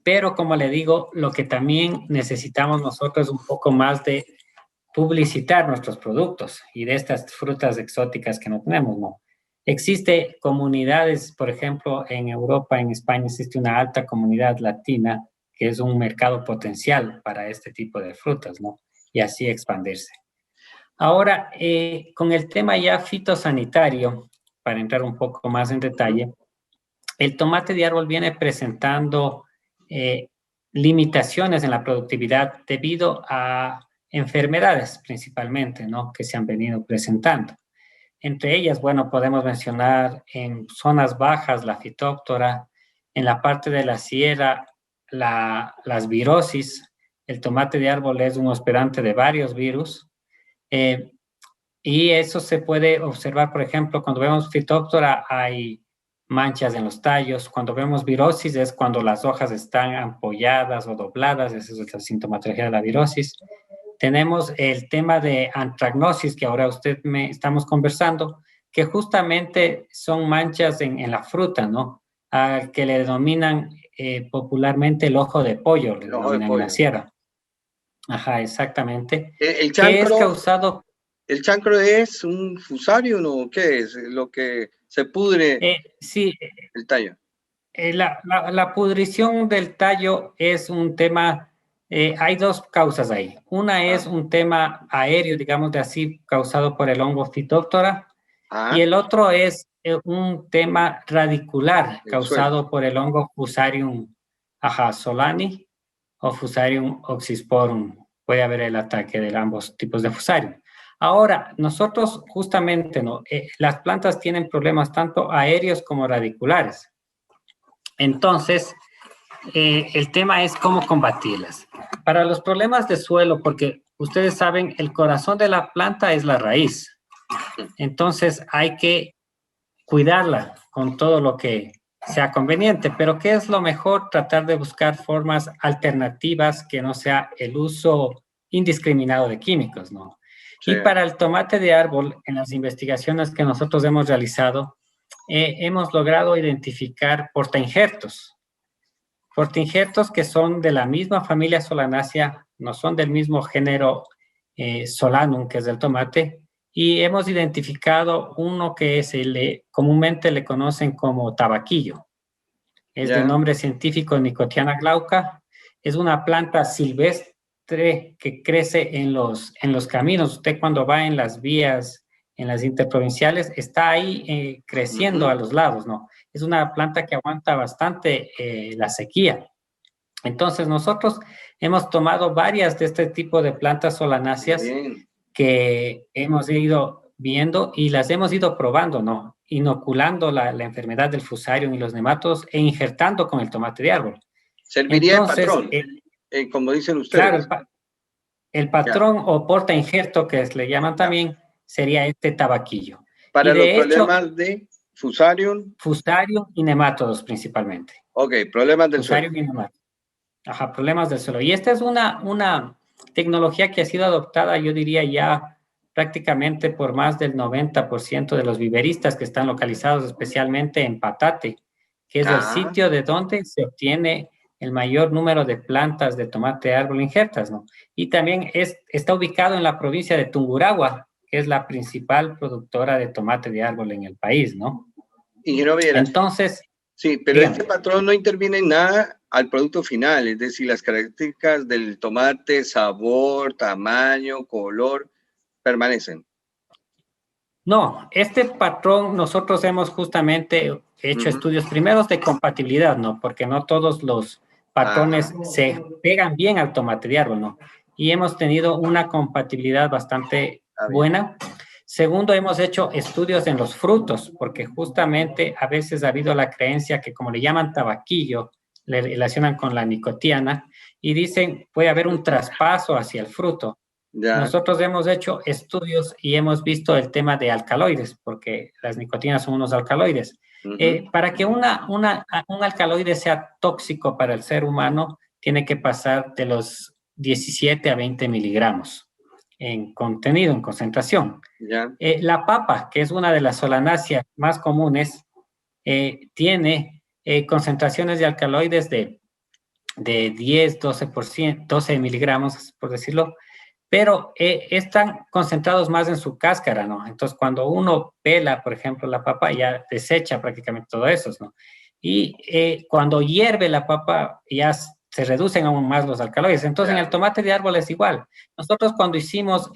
pero como le digo, lo que también necesitamos nosotros es un poco más de publicitar nuestros productos y de estas frutas exóticas que no tenemos, ¿no? Existe comunidades, por ejemplo, en Europa, en España existe una alta comunidad latina que es un mercado potencial para este tipo de frutas, ¿no? Y así expandirse. Ahora, con el tema ya fitosanitario, para entrar un poco más en detalle, el tomate de árbol viene presentando limitaciones en la productividad debido a enfermedades principalmente, ¿no? Que se han venido presentando. Entre ellas, bueno, podemos mencionar en zonas bajas la fitóptora, en la parte de la sierra las virosis. El tomate de árbol es un hospedante de varios virus. Y eso se puede observar, por ejemplo, cuando vemos fitóptora hay manchas en los tallos. Cuando vemos virosis es cuando las hojas están ampolladas o dobladas, esa es la sintomatología de la virosis. Tenemos el tema de antragnosis, que ahora estamos conversando, que justamente son manchas en la fruta, ¿no? Que le denominan popularmente el ojo de pollo, le denominan en la sierra. Ajá, exactamente. El que es chancro, causado... ¿El chancro es un fusario o qué es? Lo que se pudre sí, el tallo. La pudrición del tallo es un tema, hay dos causas ahí. Una es un tema aéreo, digamos de así, causado por el hongo Phytophthora, y el otro es un tema radicular causado por el hongo Fusarium solani o Fusarium oxysporum. Puede haber el ataque de ambos tipos de Fusarium. Ahora, nosotros justamente, ¿no? Las plantas tienen problemas tanto aéreos como radiculares. Entonces, el tema es cómo combatirlas. Para los problemas de suelo, porque ustedes saben, el corazón de la planta es la raíz. Entonces, hay que cuidarla con todo lo que sea conveniente. Pero, ¿qué es lo mejor? Tratar de buscar formas alternativas que no sea el uso indiscriminado de químicos, ¿no? Sí. Y para el tomate de árbol, en las investigaciones que nosotros hemos realizado, hemos logrado identificar portainjertos. Portainjertos que son de la misma familia Solanaceae, no son del mismo género Solanum, que es del tomate, y hemos identificado uno que comúnmente le conocen como tabaquillo. Es de nombre científico Nicotiana glauca. Es una planta silvestre que crece en los caminos. Usted cuando va en las vías, en las interprovinciales, está ahí creciendo a los lados, ¿no? Es una planta que aguanta bastante la sequía. Entonces, nosotros hemos tomado varias de este tipo de plantas solanáceas que hemos ido viendo y las hemos ido probando, ¿no? Inoculando la enfermedad del fusarium y los nematodos e injertando con el tomate de árbol. Serviría entonces, de patrón, como dicen ustedes. Claro, el patrón o porta injerto, que le llaman también, sería este tabaquillo. Para los problemas de fusarium. Fusarium y nematodos principalmente. Ok, problemas del fusarium suelo. Y nematodos. Ajá, problemas del suelo. Y esta es una tecnología que ha sido adoptada, yo diría ya prácticamente por más del 90% de los viveristas que están localizados especialmente en Patate, que es el sitio de donde se obtiene el mayor número de plantas de tomate de árbol injertas, ¿no? Y también está ubicado en la provincia de Tungurahua, que es la principal productora de tomate de árbol en el país, ¿no? Ingeniero Viera. Entonces... Sí, pero dígame. Este patrón no interviene en nada al producto final, es decir, las características del tomate, sabor, tamaño, color, permanecen. No, este patrón nosotros hemos justamente hecho estudios primeros de compatibilidad, ¿no? Porque no todos los patrones se pegan bien al tomate de árbol, ¿no? Y hemos tenido una compatibilidad bastante buena. Segundo, hemos hecho estudios en los frutos, porque justamente a veces ha habido la creencia que como le llaman tabaquillo, le relacionan con la nicotiana y dicen puede haber un traspaso hacia el fruto. Ya. Nosotros hemos hecho estudios y hemos visto el tema de alcaloides, porque las nicotinas son unos alcaloides. Para que un alcaloide sea tóxico para el ser humano, tiene que pasar de los 17 a 20 miligramos en contenido, en concentración. Ya. La papa, que es una de las solanáceas más comunes, tiene concentraciones de alcaloides de 10, 12%, 12 miligramos, por decirlo, pero están concentrados más en su cáscara, ¿no? Entonces, cuando uno pela, por ejemplo, la papa, ya desecha prácticamente todo eso, ¿no? Y cuando hierve la papa, ya se reducen aún más los alcaloides. Entonces, en el tomate de árbol es igual. Nosotros cuando hicimos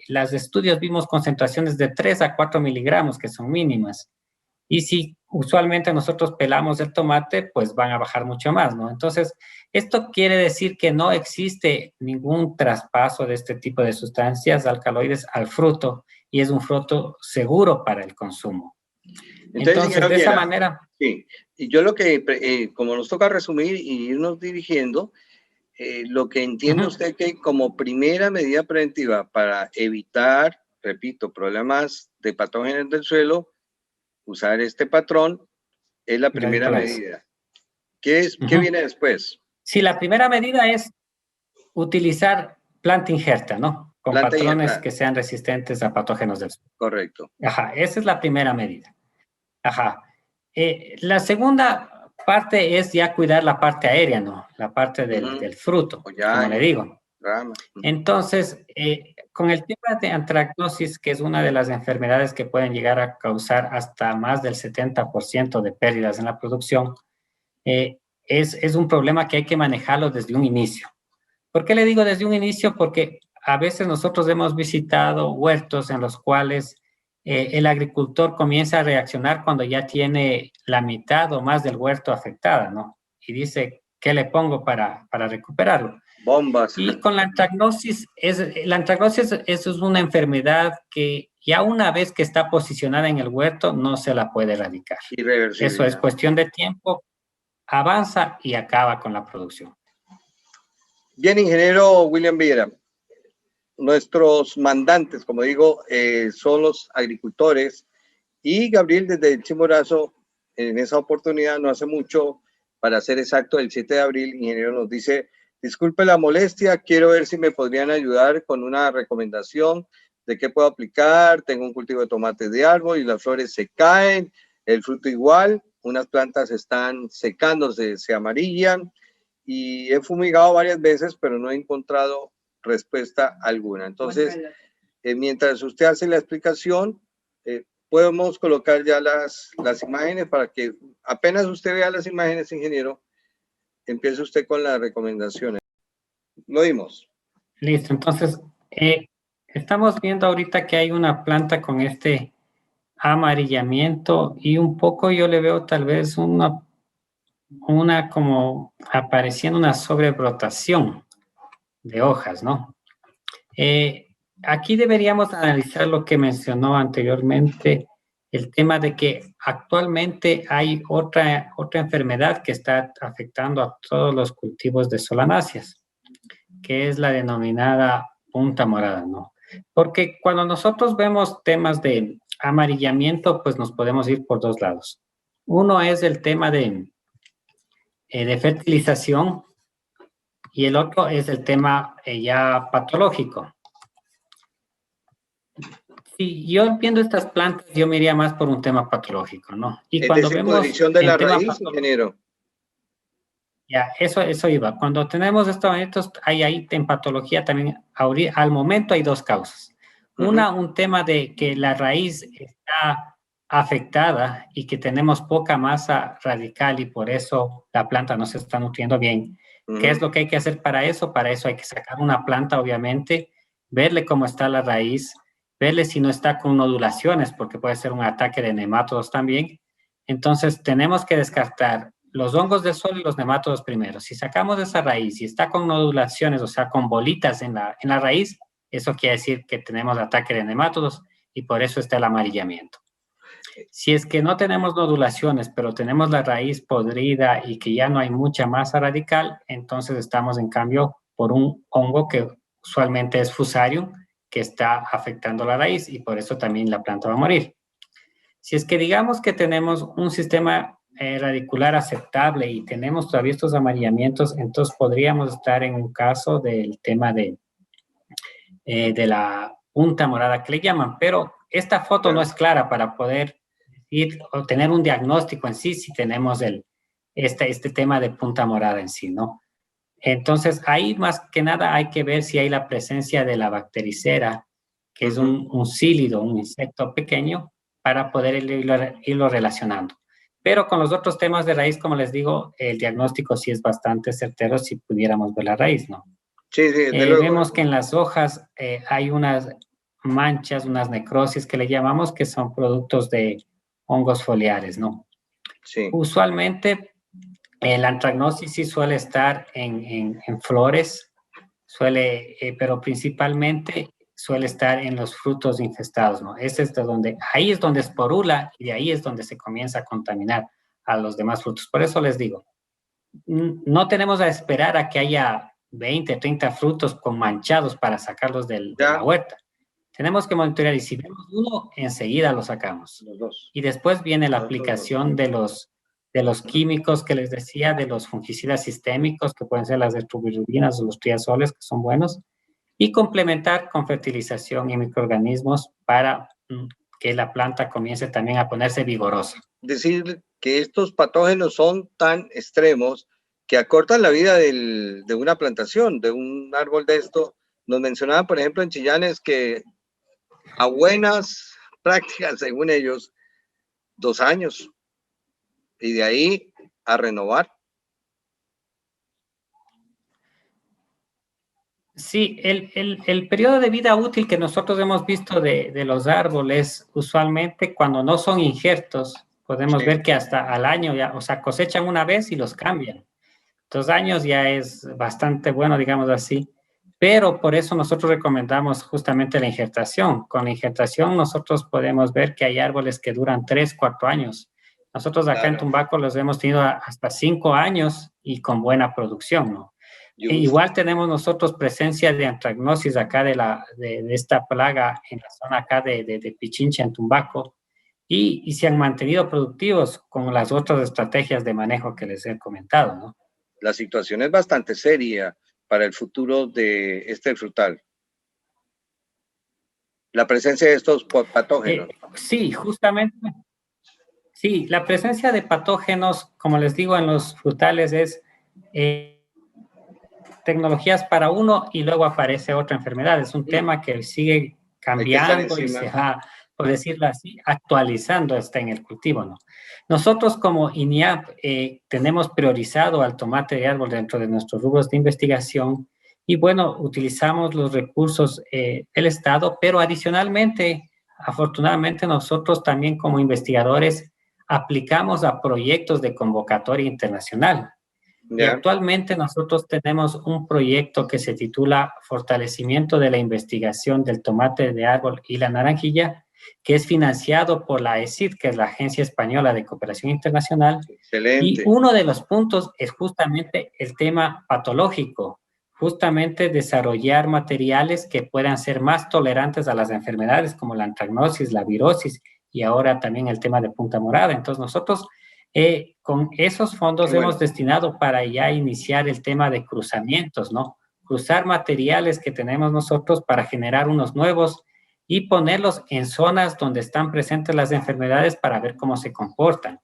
los estudios vimos concentraciones de 3 a 4 miligramos, que son mínimas. Y si usualmente nosotros pelamos el tomate, pues van a bajar mucho más, ¿no? Entonces, esto quiere decir que no existe ningún traspaso de este tipo de sustancias alcaloides al fruto y es un fruto seguro para el consumo. Entonces de esa manera... Sí, y yo lo que, como nos toca resumir y irnos dirigiendo, lo que entiende usted que como primera medida preventiva para evitar, repito, problemas de patógenos del suelo, usar este patrón es la primera medida. ¿Qué viene después? Sí, la primera medida es utilizar planta injerta, ¿no? Con patrones que sean resistentes a patógenos del suelo. Correcto. Ajá, esa es la primera medida. Ajá. La segunda parte es ya cuidar la parte aérea, ¿no? La parte del fruto, como le digo. Entonces, con el tema de antracnosis, que es una de las enfermedades que pueden llegar a causar hasta más del 70% de pérdidas en la producción, es un problema que hay que manejarlo desde un inicio. ¿Por qué le digo desde un inicio? Porque a veces nosotros hemos visitado huertos en los cuales el agricultor comienza a reaccionar cuando ya tiene la mitad o más del huerto afectada, ¿no? Y dice, ¿qué le pongo para recuperarlo? Bombas. Y con la antracnosis, es una enfermedad que ya una vez que está posicionada en el huerto, no se la puede erradicar. Eso es cuestión de tiempo, avanza y acaba con la producción. Bien, ingeniero William Viera, nuestros mandantes, como digo, son los agricultores y Gabriel desde el Chimborazo, en esa oportunidad, no hace mucho, para ser exacto, el 7 de abril, ingeniero nos dice, disculpe la molestia, quiero ver si me podrían ayudar con una recomendación de qué puedo aplicar, tengo un cultivo de tomate de árbol y las flores se caen, el fruto igual, unas plantas están secándose, se amarillan y he fumigado varias veces, pero no he encontrado respuesta alguna. Entonces, mientras usted hace la explicación, podemos colocar ya las imágenes para que apenas usted vea las imágenes, ingeniero, empiece usted con las recomendaciones. Lo vimos. Listo, entonces, estamos viendo ahorita que hay una planta con este amarillamiento y un poco yo le veo tal vez una como apareciendo una sobrebrotación de hojas, ¿no? Aquí deberíamos analizar lo que mencionó anteriormente, el tema de que actualmente hay otra enfermedad que está afectando a todos los cultivos de solanáceas, que es la denominada punta morada, ¿no? Porque cuando nosotros vemos temas de amarillamiento, pues nos podemos ir por dos lados. Uno es el tema de fertilización y el otro es el tema ya patológico. Si yo viendo estas plantas, yo me iría más por un tema patológico, ¿no? Y cuando vemos de la raíz, ingeniero. Ya, eso iba. Cuando tenemos estos eventos, hay ahí en patología también, al momento hay dos causas. Una, un tema de que la raíz está afectada y que tenemos poca masa radical y por eso la planta no se está nutriendo bien. ¿Qué es lo que hay que hacer para eso? Para eso hay que sacar una planta, obviamente, verle cómo está la raíz verle si no está con nodulaciones, porque puede ser un ataque de nemátodos también. Entonces, tenemos que descartar los hongos del suelo y los nemátodos primero. Si sacamos esa raíz y está con nodulaciones, o sea, con bolitas en la raíz, eso quiere decir que tenemos ataque de nemátodos y por eso está el amarillamiento. Si es que no tenemos nodulaciones, pero tenemos la raíz podrida y que ya no hay mucha masa radical, entonces estamos en cambio por un hongo que usualmente es Fusarium, que está afectando la raíz y por eso también la planta va a morir. Si es que digamos que tenemos un sistema radicular aceptable y tenemos todavía estos amarillamientos, entonces podríamos estar en un caso del tema de la punta morada que le llaman, pero esta foto no es clara para poder decir o tener un diagnóstico en sí si tenemos este tema de punta morada en sí, ¿no? Entonces, ahí más que nada hay que ver si hay la presencia de la bactericera, que es un cílido, un insecto pequeño, para poder irlo relacionando. Pero con los otros temas de raíz, como les digo, el diagnóstico sí es bastante certero si pudiéramos ver la raíz, ¿no? Sí, sí, de luego. Vemos que en las hojas hay unas manchas, unas necrosis que le llamamos, que son productos de hongos foliares, ¿no? Sí. Usualmente la antragnosis sí suele estar en flores, pero principalmente suele estar en los frutos infestados, ¿no? Ahí es donde esporula y de ahí es donde se comienza a contaminar a los demás frutos. Por eso les digo, no tenemos a esperar a que haya 20, 30 frutos con manchados para sacarlos de la huerta. Tenemos que monitorear y si vemos uno, enseguida lo sacamos. Los dos. Y después viene la aplicación de los químicos que les decía, de los fungicidas sistémicos, que pueden ser las retrovirulinas o los triazoles, que son buenos, y complementar con fertilización y microorganismos para que la planta comience también a ponerse vigorosa. Decir que estos patógenos son tan extremos que acortan la vida de una plantación, de un árbol de esto. Nos mencionaban, por ejemplo, en Chillanes que a buenas prácticas, según ellos, 2 años. Y de ahí a renovar. Sí, el periodo de vida útil que nosotros hemos visto de los árboles, usualmente cuando no son injertos, podemos ver que hasta al año ya, o sea, cosechan una vez y los cambian. 2 años ya es bastante bueno, digamos así. Pero por eso nosotros recomendamos justamente la injertación. Con la injertación nosotros podemos ver que hay árboles que duran 3, 4 años. Nosotros acá en Tumbaco los hemos tenido hasta 5 años y con buena producción, ¿no? Igual tenemos nosotros presencia de antragnosis acá de esta plaga en la zona acá de Pichincha, en Tumbaco, y se han mantenido productivos con las otras estrategias de manejo que les he comentado, ¿no? La situación es bastante seria para el futuro de este frutal. La presencia de estos patógenos. Sí, justamente. Sí, la presencia de patógenos, como les digo, en los frutales es tecnologías para uno y luego aparece otra enfermedad. Es un tema que sigue cambiando y se va, por decirlo así, actualizando hasta en el cultivo, ¿no? Nosotros como INIAP tenemos priorizado al tomate de árbol dentro de nuestros rubros de investigación y bueno, utilizamos los recursos del Estado, pero adicionalmente, afortunadamente nosotros también como investigadores aplicamos a proyectos de convocatoria internacional. Y actualmente nosotros tenemos un proyecto que se titula Fortalecimiento de la Investigación del Tomate de Árbol y la Naranjilla, que es financiado por la ESID, que es la Agencia Española de Cooperación Internacional. Excelente. Y uno de los puntos es justamente el tema patológico, justamente desarrollar materiales que puedan ser más tolerantes a las enfermedades como la antragnosis, la virosis y ahora también el tema de punta morada. Entonces nosotros con esos fondos hemos destinado para ya iniciar el tema de cruzamientos, ¿no? Cruzar materiales que tenemos nosotros para generar unos nuevos y ponerlos en zonas donde están presentes las enfermedades para ver cómo se comportan.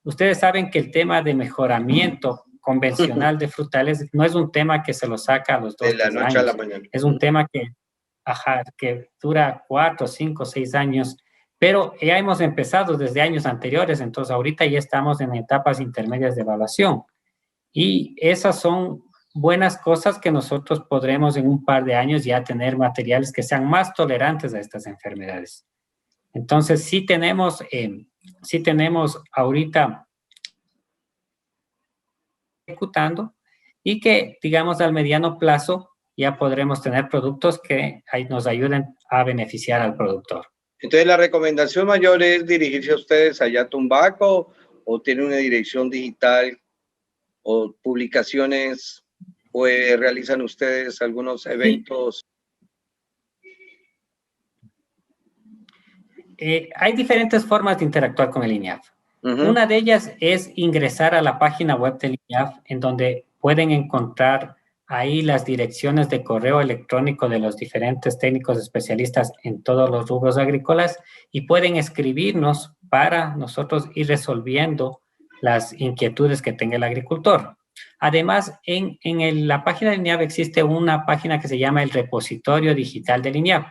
Ustedes saben que el tema de mejoramiento convencional de frutales no es un tema que se lo saca a los 2 años. A la mañana. Es un tema que dura 4, 5, 6 años. Pero ya hemos empezado desde años anteriores, entonces ahorita ya estamos en etapas intermedias de evaluación. Y esas son buenas cosas que nosotros podremos en un par de años ya tener materiales que sean más tolerantes a estas enfermedades. Entonces, sí tenemos ahorita ejecutando y que, digamos, al mediano plazo ya podremos tener productos que nos ayuden a beneficiar al productor. Entonces, la recomendación mayor es dirigirse a ustedes allá a Tumbaco, o tiene una dirección digital o publicaciones, o realizan ustedes algunos eventos. Hay diferentes formas de interactuar con el INIAF. Una de ellas es ingresar a la página web del INIAF, en donde pueden encontrar ahí las direcciones de correo electrónico de los diferentes técnicos especialistas en todos los rubros agrícolas, y pueden escribirnos para nosotros ir resolviendo las inquietudes que tenga el agricultor. Además, en la página del INIAF existe una página que se llama el repositorio digital del INIAF.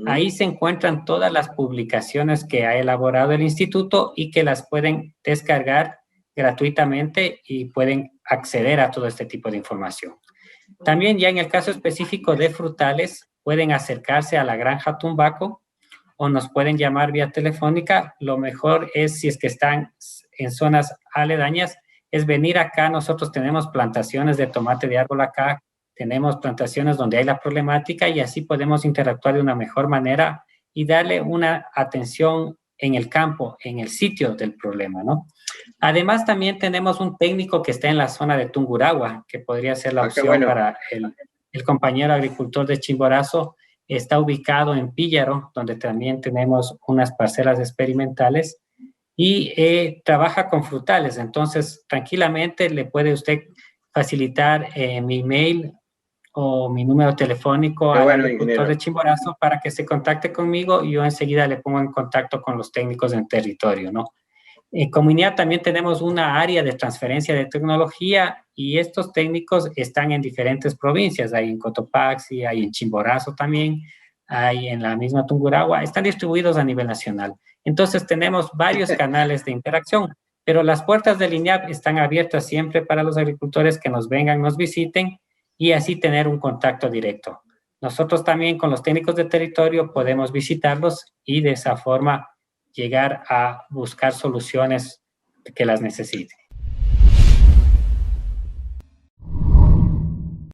Ahí se encuentran todas las publicaciones que ha elaborado el instituto y que las pueden descargar gratuitamente y pueden acceder a todo este tipo de información. También ya en el caso específico de frutales, pueden acercarse a la granja Tumbaco o nos pueden llamar vía telefónica. Lo mejor es, si es que están en zonas aledañas, es venir acá. Nosotros tenemos plantaciones de tomate de árbol acá, tenemos plantaciones donde hay la problemática, y así podemos interactuar de una mejor manera y darle una atención en el campo, en el sitio del problema, ¿no? Además, también tenemos un técnico que está en la zona de Tungurahua, que podría ser la opción para el compañero agricultor de Chimborazo. Está ubicado en Píllaro, donde también tenemos unas parcelas experimentales, y trabaja con frutales. Entonces, tranquilamente le puede usted facilitar mi email o mi número telefónico al agricultor de Chimborazo para que se contacte conmigo, y yo enseguida le pongo en contacto con los técnicos en territorio, ¿no? En Comunidad también tenemos una área de transferencia de tecnología, y estos técnicos están en diferentes provincias. Hay en Cotopaxi, hay en Chimborazo también, hay en la misma Tungurahua, están distribuidos a nivel nacional. Entonces tenemos varios canales de interacción, pero las puertas del INIAF están abiertas siempre para los agricultores que nos vengan, nos visiten, y así tener un contacto directo. Nosotros también con los técnicos de territorio podemos visitarlos y de esa forma llegar a buscar soluciones que las necesiten.